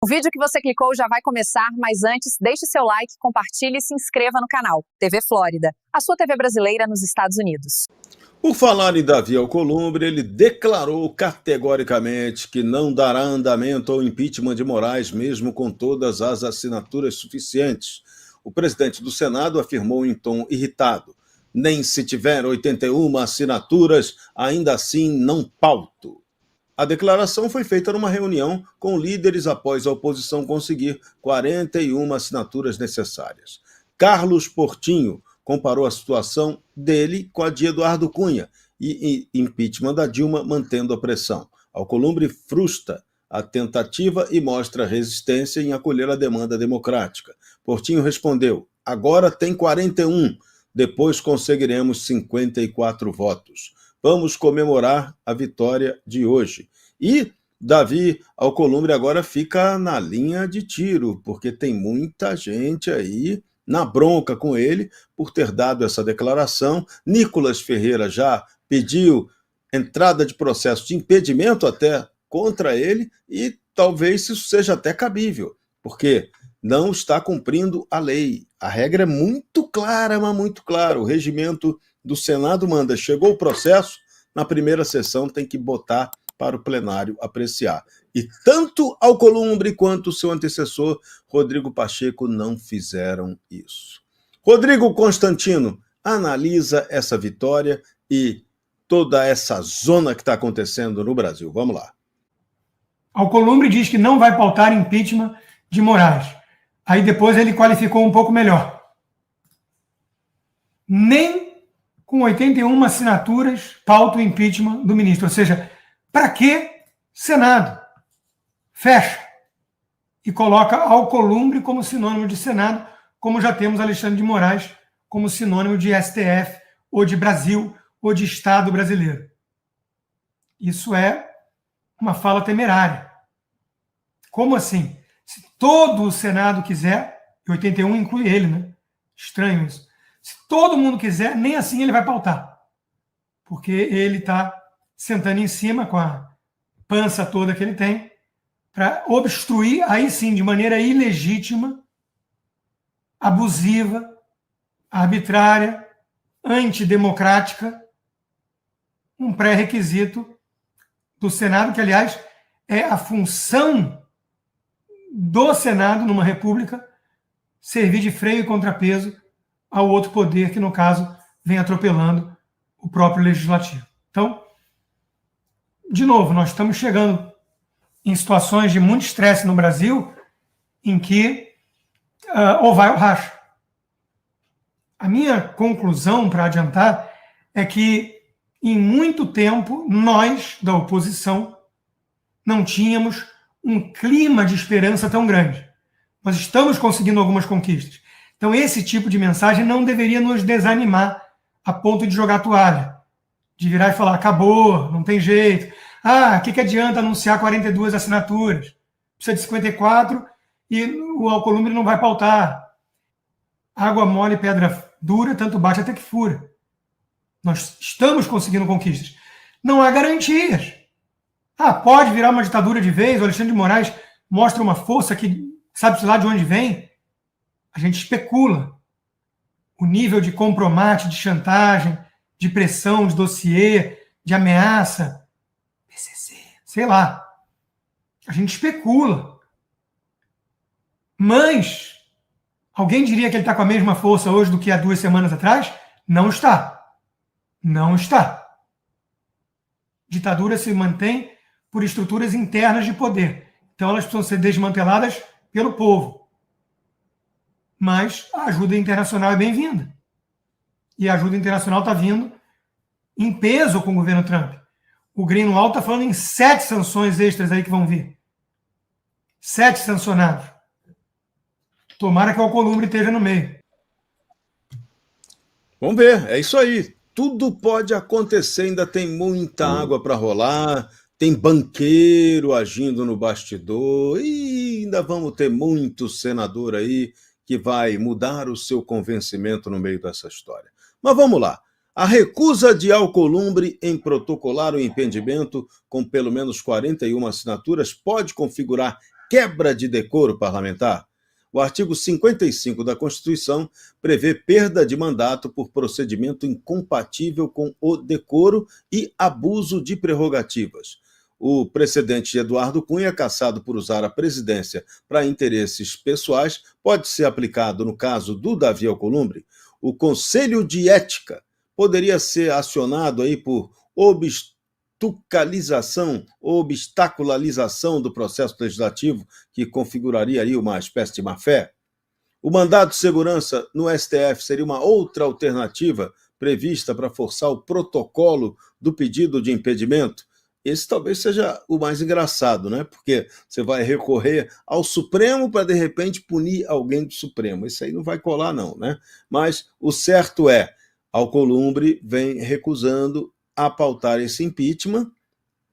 O vídeo que você clicou já vai começar, mas antes, deixe seu like, compartilhe e se inscreva no canal. TV Flórida, a sua TV brasileira nos Estados Unidos. Por falar em Davi Alcolumbre, ele declarou categoricamente que não dará andamento ao impeachment de Moraes, mesmo com todas as assinaturas suficientes. O presidente do Senado afirmou em tom irritado: nem se tiver 81 assinaturas, ainda assim não pauto. A declaração foi feita numa reunião com líderes após a oposição conseguir 41 assinaturas necessárias. Carlos Portinho comparou a situação dele com a de Eduardo Cunha e impeachment da Dilma, mantendo a pressão. Alcolumbre frustra a tentativa e mostra resistência em acolher a demanda democrática. Portinho respondeu: agora tem 41, depois conseguiremos 54 votos. Vamos comemorar a vitória de hoje. E Davi Alcolumbre agora fica na linha de tiro, porque tem muita gente aí na bronca com ele por ter dado essa declaração. Nicolas Ferreira já pediu entrada de processo de impedimento até contra ele, e talvez isso seja até cabível, porque não está cumprindo a lei. A regra é muito clara, mas muito clara. O regimento do Senado manda: chegou o processo, na primeira sessão tem que botar para o plenário apreciar. E tanto Alcolumbre quanto seu antecessor, Rodrigo Pacheco, não fizeram isso. Rodrigo Constantino analisa essa vitória e toda essa zona que está acontecendo no Brasil. Vamos lá. Alcolumbre diz que não vai pautar impeachment de Moraes. Aí depois ele qualificou um pouco melhor. Nem com 81 assinaturas pauta o impeachment do ministro. Ou seja, para que Senado? Fecha. E coloca Alcolumbre como sinônimo de Senado, como já temos Alexandre de Moraes como sinônimo de STF, ou de Brasil, ou de Estado brasileiro. Isso é uma fala temerária. Como assim? Se todo o Senado quiser, e 81 inclui ele, né? Estranho isso. Se todo mundo quiser, nem assim ele vai pautar. Porque ele está sentando em cima com a pança toda que ele tem para obstruir, aí sim, de maneira ilegítima, abusiva, arbitrária, antidemocrática, um pré-requisito do Senado, que, aliás, é a função do Senado, numa república, servir de freio e contrapeso ao outro poder que, no caso, vem atropelando o próprio legislativo. Então, de novo, nós estamos chegando em situações de muito estresse no Brasil em que ou vai ou racha. A minha conclusão, para adiantar, é que em muito tempo nós, da oposição, não tínhamos um clima de esperança tão grande. Nós estamos conseguindo algumas conquistas. Então esse tipo de mensagem não deveria nos desanimar a ponto de jogar a toalha, de virar e falar: acabou, não tem jeito. O que adianta anunciar 42 assinaturas? Precisa de 54 e o Alcolumbre não vai pautar. Água mole, pedra dura, tanto bate até que fura. Nós estamos conseguindo conquistas. Não há garantias. Pode virar uma ditadura de vez, o Alexandre de Moraes mostra uma força que sabe-se lá de onde vem. A gente especula. O nível de compromate, de chantagem, de pressão, de dossiê, de ameaça, PCC, sei lá. A gente especula. Mas alguém diria que ele está com a mesma força hoje do que há 2 semanas atrás? Não está. Não está. Ditadura se mantém por estruturas internas de poder. Então elas precisam ser desmanteladas pelo povo. Mas a ajuda internacional é bem-vinda. E a ajuda internacional está vindo em peso com o governo Trump. O Greenwald está falando em 7 sanções extras aí que vão vir. 7 sancionados. Tomara que o Alcolumbre esteja no meio. Vamos ver, é isso aí. Tudo pode acontecer, ainda tem muita água para rolar, tem banqueiro agindo no bastidor, e ainda vamos ter muito senador aí que vai mudar o seu convencimento no meio dessa história. Mas vamos lá. A recusa de Alcolumbre em protocolar o impedimento com pelo menos 41 assinaturas pode configurar quebra de decoro parlamentar? O artigo 55 da Constituição prevê perda de mandato por procedimento incompatível com o decoro e abuso de prerrogativas. O precedente de Eduardo Cunha, cassado por usar a presidência para interesses pessoais, pode ser aplicado no caso do Davi Alcolumbre. O Conselho de Ética poderia ser acionado aí por obstacularização do processo legislativo, que configuraria aí uma espécie de má-fé. O mandado de segurança no STF seria uma outra alternativa prevista para forçar o protocolo do pedido de impedimento. Esse talvez seja o mais engraçado, né? Porque você vai recorrer ao Supremo para, de repente, punir alguém do Supremo. Isso aí não vai colar, não, né? Mas o certo é, Alcolumbre vem recusando a pautar esse impeachment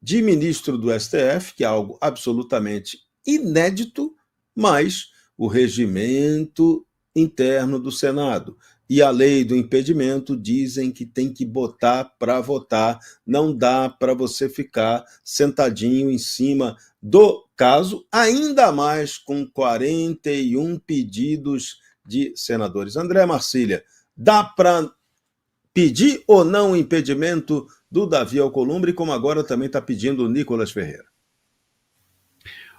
de ministro do STF, que é algo absolutamente inédito, mas o regimento interno do Senado e a lei do impedimento dizem que tem que botar para votar, não dá para você ficar sentadinho em cima do caso, ainda mais com 41 pedidos de senadores. André Marcília, dá para pedir ou não o impedimento do Davi Alcolumbre, como agora também está pedindo o Nicolas Ferreira?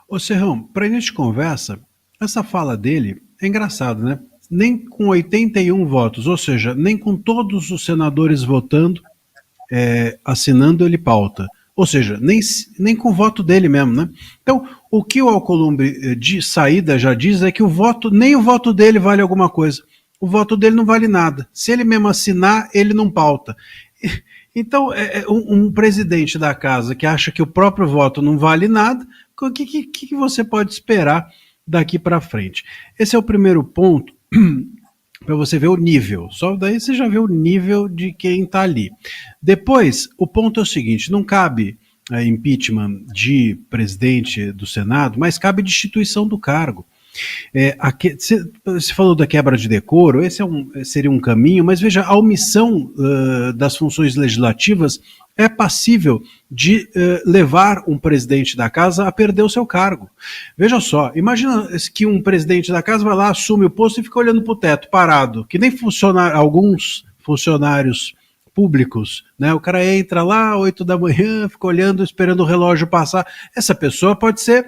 Ô Serrão, para início de conversa, essa fala dele é engraçado, né? Nem com 81 votos, ou seja, nem com todos os senadores votando, assinando, ele pauta. Ou seja, nem com o voto dele mesmo, né? Então, o que o Alcolumbre de saída já diz é que nem o voto dele vale alguma coisa. O voto dele não vale nada. Se ele mesmo assinar, ele não pauta. Então, um presidente da casa que acha que o próprio voto não vale nada, o que você pode esperar daqui para frente? Esse é o primeiro ponto, para você ver o nível. Só daí você já vê o nível de quem está ali. Depois, o ponto é o seguinte, não cabe impeachment de presidente do Senado, mas cabe destituição do cargo. Você falou da quebra de decoro, esse seria um caminho, mas veja, a omissão das funções legislativas é passível de levar um presidente da casa a perder o seu cargo. Veja só, imagina que um presidente da casa vai lá, assume o posto e fica olhando para o teto, parado, que nem alguns funcionários públicos, né? O cara entra lá 8 da manhã, fica olhando, esperando o relógio passar. Essa pessoa pode ser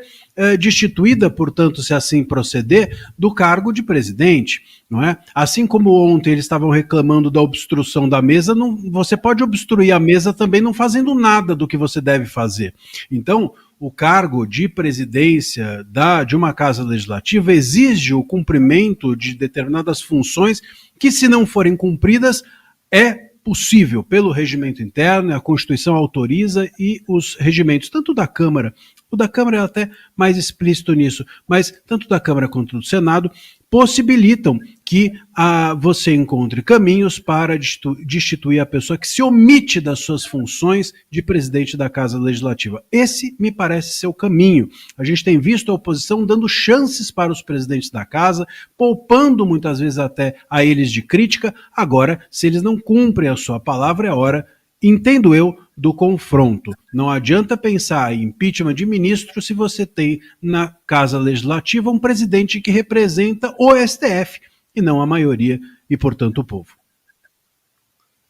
destituída, portanto, se assim proceder, do cargo de presidente, não é? Assim como ontem eles estavam reclamando da obstrução da mesa, você pode obstruir a mesa também não fazendo nada do que você deve fazer. Então, o cargo de presidência de uma casa legislativa exige o cumprimento de determinadas funções que, se não forem cumpridas, é possível pelo regimento interno, a Constituição autoriza e os regimentos, tanto da Câmara, o da Câmara é até mais explícito nisso, mas tanto da Câmara quanto do Senado possibilitam que você encontre caminhos para destituir a pessoa que se omite das suas funções de presidente da Casa Legislativa. Esse me parece ser o caminho. A gente tem visto a oposição dando chances para os presidentes da Casa, poupando muitas vezes até a eles de crítica. Agora, se eles não cumprem a sua palavra, é hora, entendo eu, do confronto. Não adianta pensar em impeachment de ministro se você tem na Casa Legislativa um presidente que representa o STF e não a maioria e, portanto, o povo.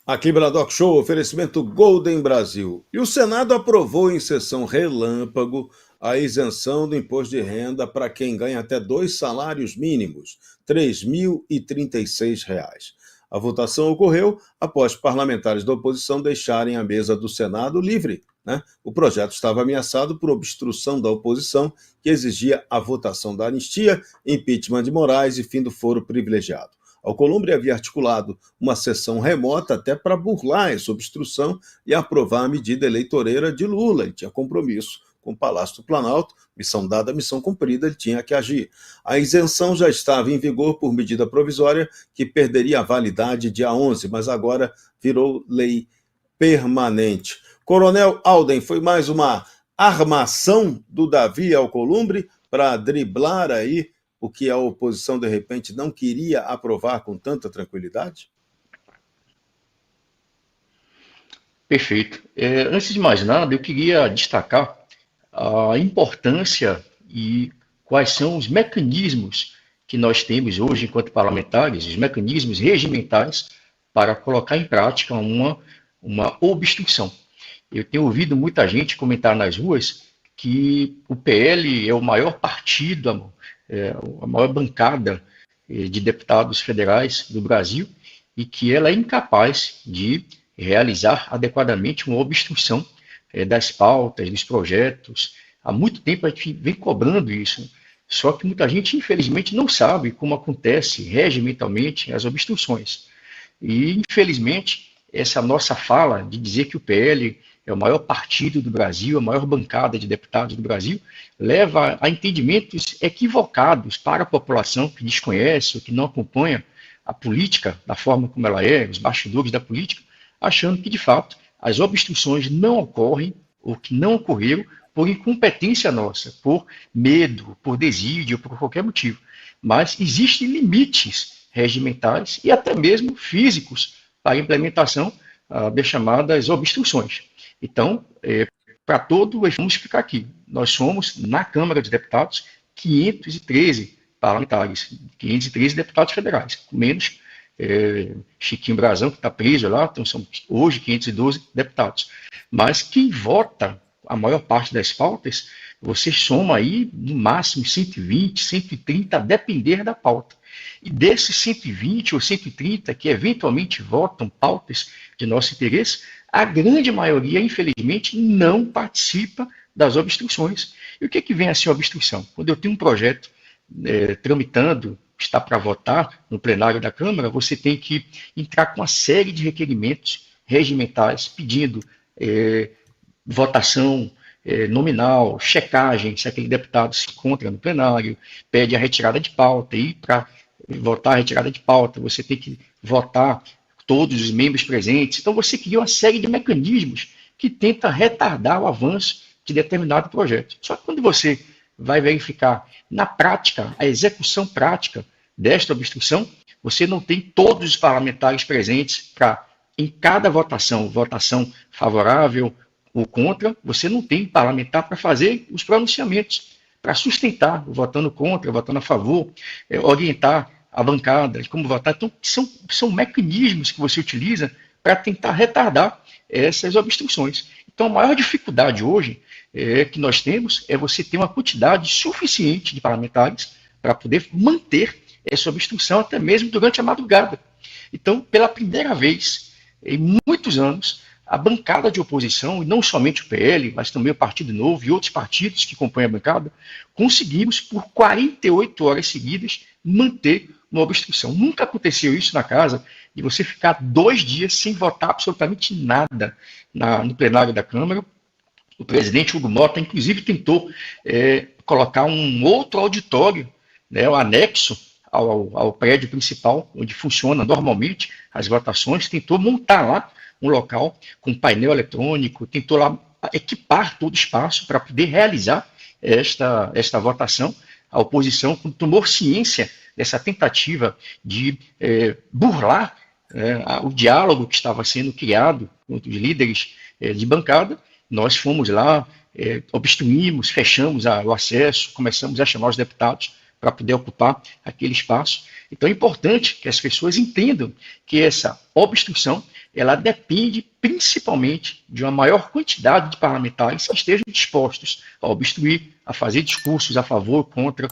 Aqui, Bradock Show, oferecimento Golden Brasil. E o Senado aprovou em sessão relâmpago a isenção do imposto de renda para quem ganha até 2 salários mínimos, R$ 3.036. A votação ocorreu após parlamentares da oposição deixarem a mesa do Senado livre, né? O projeto estava ameaçado por obstrução da oposição, que exigia a votação da anistia, impeachment de Moraes e fim do foro privilegiado. Alcolumbre havia articulado uma sessão remota até para burlar essa obstrução e aprovar a medida eleitoreira de Lula. Ele tinha compromisso com o Palácio do Planalto, missão dada, missão cumprida, ele tinha que agir. A isenção já estava em vigor por medida provisória, que perderia a validade dia 11, mas agora virou lei permanente. Coronel Alden, foi mais uma armação do Davi Alcolumbre para driblar aí o que a oposição, de repente, não queria aprovar com tanta tranquilidade? Perfeito. Antes de mais nada, eu queria destacar a importância e quais são os mecanismos que nós temos hoje, enquanto parlamentares, os mecanismos regimentais para colocar em prática uma obstrução. Eu tenho ouvido muita gente comentar nas ruas que o PL é o maior partido, a maior bancada de deputados federais do Brasil e que ela é incapaz de realizar adequadamente uma obstrução das pautas, dos projetos. Há muito tempo a gente vem cobrando isso, só que muita gente, infelizmente, não sabe como acontece regimentalmente as obstruções. E, infelizmente, essa nossa fala de dizer que o PL é o maior partido do Brasil, a maior bancada de deputados do Brasil, leva a entendimentos equivocados para a população que desconhece ou que não acompanha a política da forma como ela é, os bastidores da política, achando que, de fato, as obstruções não ocorrem ou que não ocorreram por incompetência nossa, por medo, por desídio, por qualquer motivo. Mas existem limites regimentais e até mesmo físicos para a implementação das chamadas obstruções. Então, para todo, vamos explicar aqui. Nós somos, na Câmara de Deputados, 513 parlamentares, 513 deputados federais, menos Chiquinho Brazão, que está preso lá, então são hoje 512 deputados. Mas quem vota a maior parte das pautas, você soma aí no máximo 120, 130, a depender da pauta. E desses 120 ou 130 que eventualmente votam pautas de nosso interesse, a grande maioria, infelizmente, não participa das obstruções. E o que vem a ser obstrução? Quando eu tenho um projeto tramitando, está para votar no plenário da Câmara, você tem que entrar com uma série de requerimentos regimentais pedindo votação nominal, checagem, se aquele deputado se encontra no plenário, pede a retirada de pauta, e para votar a retirada de pauta, você tem que votar todos os membros presentes. Então, você cria uma série de mecanismos que tenta retardar o avanço de determinado projeto. Só que quando você vai verificar na prática, a execução prática desta obstrução, você não tem todos os parlamentares presentes para, em cada votação favorável ou contra, você não tem parlamentar para fazer os pronunciamentos, para sustentar, votando contra, votando a favor, orientar a bancada de como votar. Então, são mecanismos que você utiliza para tentar retardar essas obstruções. Então, a maior dificuldade hoje que nós temos é você ter uma quantidade suficiente de parlamentares para poder manter essa obstrução até mesmo durante a madrugada. Então, pela primeira vez em muitos anos, a bancada de oposição, e não somente o PL, mas também o Partido Novo e outros partidos que compõem a bancada, conseguimos, por 48 horas seguidas, manter uma obstrução. Nunca aconteceu isso na casa, de você ficar 2 dias sem votar absolutamente nada no plenário da Câmara. O presidente Hugo Mota, inclusive, tentou colocar um outro auditório, o anexo ao prédio principal, onde funciona normalmente as votações, tentou montar lá um local com painel eletrônico, tentou lá equipar todo o espaço para poder realizar esta votação. A oposição tomou ciência dessa tentativa de burlar o diálogo que estava sendo criado entre os líderes de bancada. Nós fomos lá, obstruímos, fechamos o acesso, começamos a chamar os deputados para poder ocupar aquele espaço. Então é importante que as pessoas entendam que essa obstrução ela depende principalmente de uma maior quantidade de parlamentares que estejam dispostos a obstruir, a fazer discursos a favor, contra,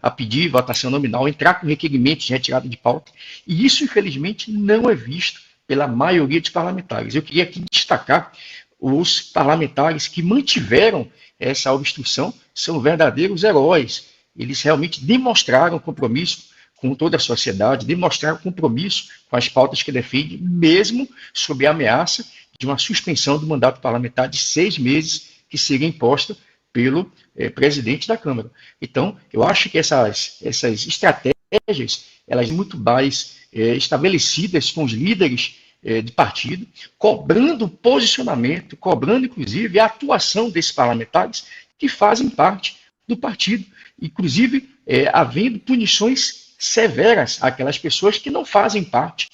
a pedir votação nominal, entrar com requerimentos de retirada de pauta. E isso, infelizmente, não é visto pela maioria dos parlamentares. Eu queria aqui destacar os parlamentares que mantiveram essa obstrução, são verdadeiros heróis. Eles realmente demonstraram compromisso com toda a sociedade, demonstraram compromisso com as pautas que defendem, mesmo sob a ameaça de uma suspensão do mandato parlamentar de 6 meses, que seria imposta pelo presidente da Câmara. Então, eu acho que essas estratégias, elas são muito mais estabelecidas com os líderes de partido, cobrando posicionamento, cobrando, inclusive, a atuação desses parlamentares que fazem parte do partido, inclusive havendo punições severas àquelas pessoas que não fazem parte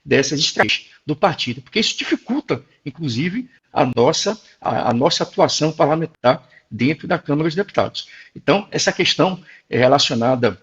dessas estratégias do partido, porque isso dificulta, inclusive, a nossa atuação parlamentar dentro da Câmara dos Deputados. Então, essa questão relacionada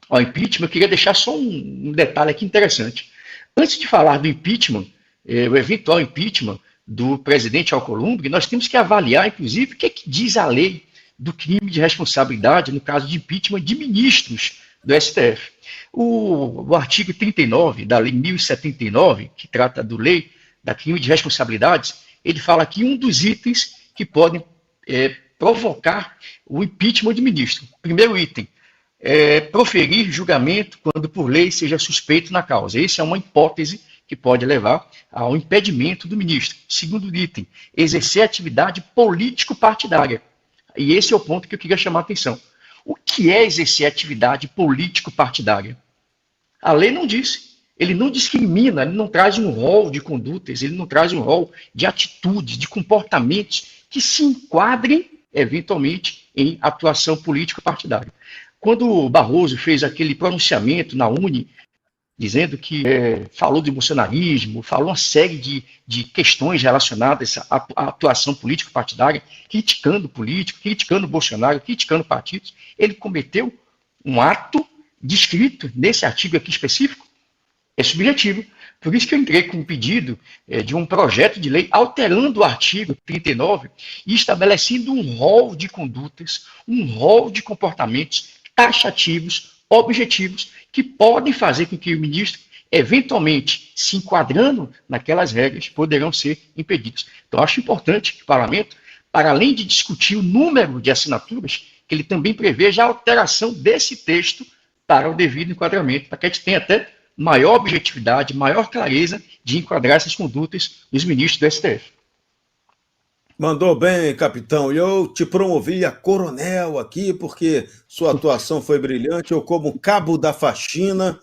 ao impeachment, eu queria deixar só um detalhe aqui interessante. Antes de falar do impeachment, o eventual impeachment do presidente Alcolumbre, nós temos que avaliar, inclusive, o que é que diz a lei do crime de responsabilidade no caso de impeachment de ministros do STF. O artigo 39 da Lei 1079, que trata da lei da crime de responsabilidades, ele fala que um dos itens que podem provocar o impeachment de ministro. Primeiro item, proferir julgamento quando por lei seja suspeito na causa. Essa é uma hipótese que pode levar ao impedimento do ministro. Segundo item, exercer atividade político-partidária. E esse é o ponto que eu queria chamar a atenção. O que é exercer atividade político-partidária? A lei não diz. Ele não discrimina, ele não traz um rol de condutas, ele não traz um rol de atitudes, de comportamentos que se enquadrem, eventualmente, em atuação político-partidária. Quando o Barroso fez aquele pronunciamento na UNE, dizendo que falou do bolsonarismo, falou uma série de questões relacionadas à atuação político-partidária, criticando político, criticando Bolsonaro, criticando partidos, ele cometeu um ato descrito nesse artigo aqui específico, é subjetivo. Por isso que eu entrei com um pedido de um projeto de lei alterando o artigo 39 e estabelecendo um rol de condutas, um rol de comportamentos taxativos, objetivos, que podem fazer com que o ministro, eventualmente, se enquadrando naquelas regras, poderão ser impedidos. Então, acho importante que o parlamento, para além de discutir o número de assinaturas, que ele também preveja a alteração desse texto para o devido enquadramento, para que a gente tenha até maior objetividade, maior clareza de enquadrar essas condutas dos ministros do STF. Mandou bem, capitão. E eu te promovi a coronel aqui, porque sua atuação foi brilhante. Eu, como cabo da faxina,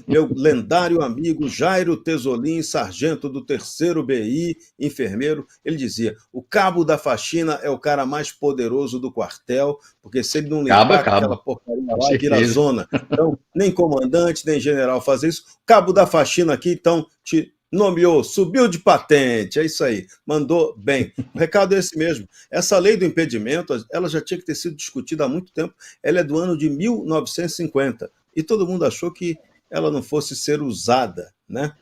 meu lendário amigo Jairo Tesolin, sargento do 3º BI, enfermeiro, ele dizia, o cabo da faxina é o cara mais poderoso do quartel, porque se ele não limpar aquela porcaria lá, vira zona. Então, nem comandante, nem general fazer isso. Cabo da faxina aqui, então, te nomeou, subiu de patente, é isso aí, mandou bem. O recado é esse mesmo. Essa lei do impedimento, ela já tinha que ter sido discutida há muito tempo, ela é do ano de 1950, e todo mundo achou que ela não fosse ser usada, né?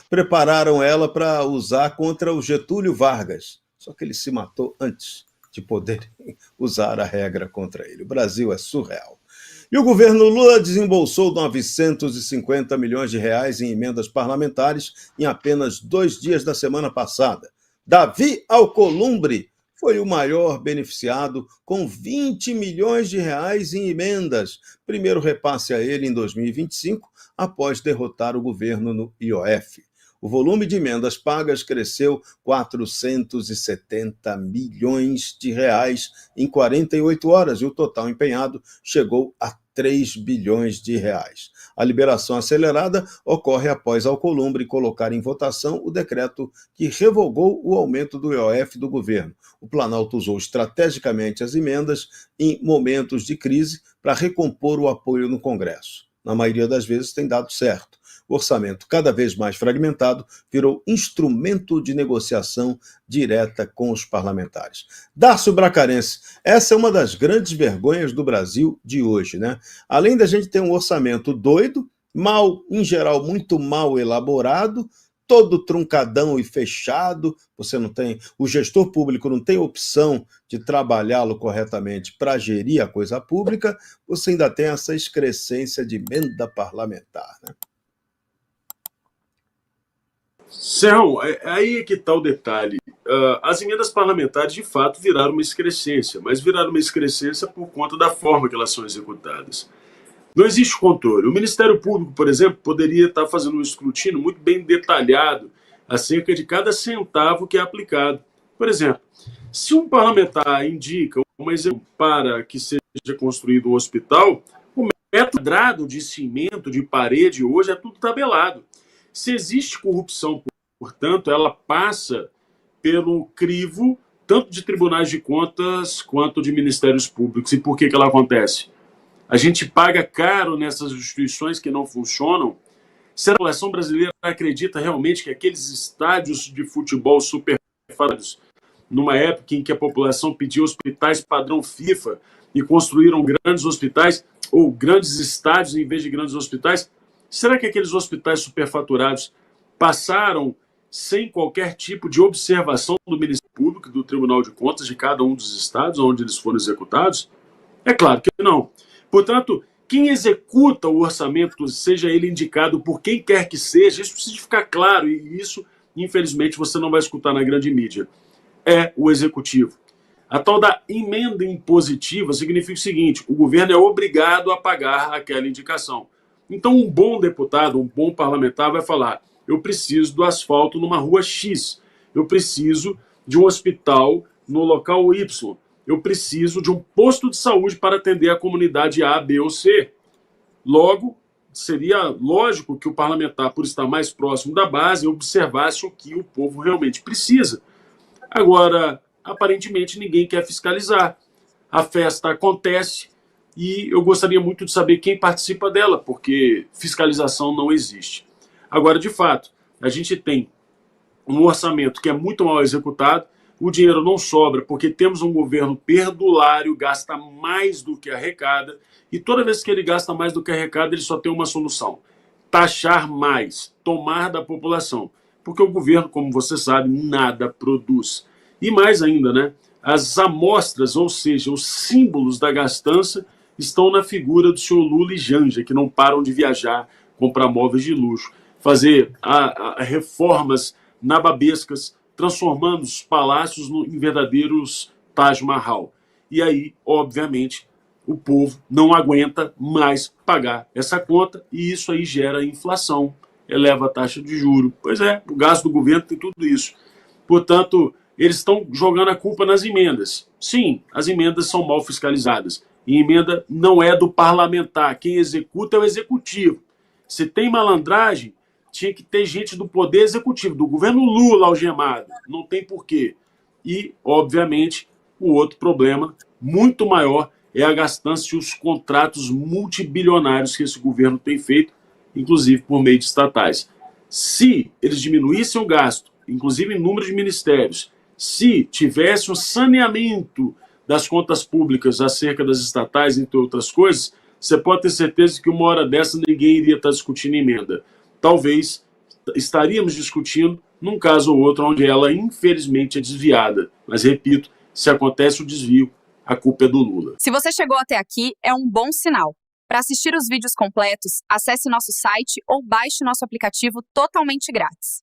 Prepararam ela para usar contra o Getúlio Vargas, só que ele se matou antes de poder usar a regra contra ele. O Brasil é surreal. E o governo Lula desembolsou 950 milhões de reais em emendas parlamentares em apenas 2 dias da semana passada. Davi Alcolumbre foi o maior beneficiado, com 20 milhões de reais em emendas. Primeiro repasse a ele em 2025, após derrotar o governo no IOF. O volume de emendas pagas cresceu 470 milhões de reais em 48 horas e o total empenhado chegou a 3 bilhões de reais. A liberação acelerada ocorre após Alcolumbre colocar em votação o decreto que revogou o aumento do IOF do governo. O Planalto usou estrategicamente as emendas em momentos de crise para recompor o apoio no Congresso. Na maioria das vezes tem dado certo. O orçamento, cada vez mais fragmentado, virou instrumento de negociação direta com os parlamentares. Darcio Bracarense, essa é uma das grandes vergonhas do Brasil de hoje, né? Além da gente ter um orçamento doido, em geral, muito mal elaborado, todo truncadão e fechado, o gestor público não tem opção de trabalhá-lo corretamente para gerir a coisa pública, você ainda tem essa excrescência de emenda parlamentar, né? Serrão, aí é que está o detalhe. As emendas parlamentares, de fato, viraram uma excrescência, mas viraram uma excrescência por conta da forma que elas são executadas. Não existe controle. O Ministério Público, por exemplo, poderia estar fazendo um escrutínio muito bem detalhado acerca de cada centavo que é aplicado. Por exemplo, se um parlamentar indica uma execução para que seja construído um hospital, o metro quadrado de cimento, de parede, hoje é tudo tabelado. Se existe corrupção, portanto, ela passa pelo crivo tanto de tribunais de contas quanto de ministérios públicos. E por que ela acontece? A gente paga caro nessas instituições que não funcionam. Se a população brasileira acredita realmente que aqueles estádios de futebol superfaturados numa época em que a população pediu hospitais padrão FIFA e construíram grandes hospitais, ou grandes estádios em vez de grandes hospitais, será que aqueles hospitais superfaturados passaram sem qualquer tipo de observação do Ministério Público e do Tribunal de Contas de cada um dos estados onde eles foram executados? É claro que não. Portanto, quem executa o orçamento, seja ele indicado por quem quer que seja, isso precisa ficar claro, e isso, infelizmente, você não vai escutar na grande mídia, é o executivo. A tal da emenda impositiva significa o seguinte: o governo é obrigado a pagar aquela indicação. Então, um bom deputado, um bom parlamentar vai falar: eu preciso do asfalto numa rua X, eu preciso de um hospital no local Y, eu preciso de um posto de saúde para atender a comunidade A, B ou C. Logo, seria lógico que o parlamentar, por estar mais próximo da base, observasse o que o povo realmente precisa. Agora, aparentemente, ninguém quer fiscalizar. A festa acontece e eu gostaria muito de saber quem participa dela, porque fiscalização não existe. Agora, de fato, a gente tem um orçamento que é muito mal executado, o dinheiro não sobra, porque temos um governo perdulário, gasta mais do que arrecada, e toda vez que ele gasta mais do que arrecada, ele só tem uma solução: taxar mais, tomar da população. Porque o governo, como você sabe, nada produz. E mais ainda, né? As amostras, ou seja, os símbolos da gastança, estão na figura do senhor Lula e Janja, que não param de viajar, comprar móveis de luxo, fazer reformas nababescas, transformando os palácios em verdadeiros Taj Mahal. E aí, obviamente, o povo não aguenta mais pagar essa conta, e isso aí gera inflação, eleva a taxa de juros. Pois é, o gasto do governo tem tudo isso. Portanto, eles estão jogando a culpa nas emendas. Sim, as emendas são mal fiscalizadas. E emenda não é do parlamentar. Quem executa é o executivo. Se tem malandragem, tinha que ter gente do poder executivo, do governo Lula algemado. Não tem porquê. E, obviamente, o outro problema, muito maior, é a gastança e os contratos multibilionários que esse governo tem feito, inclusive por meio de estatais. Se eles diminuíssem o gasto, inclusive em número de ministérios, se tivesse um saneamento das contas públicas acerca das estatais, entre outras coisas, você pode ter certeza que uma hora dessa ninguém iria estar discutindo emenda. Talvez estaríamos discutindo num caso ou outro onde ela, infelizmente, é desviada. Mas, repito, se acontece o desvio, a culpa é do Lula. Se você chegou até aqui, é um bom sinal. Para assistir os vídeos completos, acesse nosso site ou baixe nosso aplicativo totalmente grátis.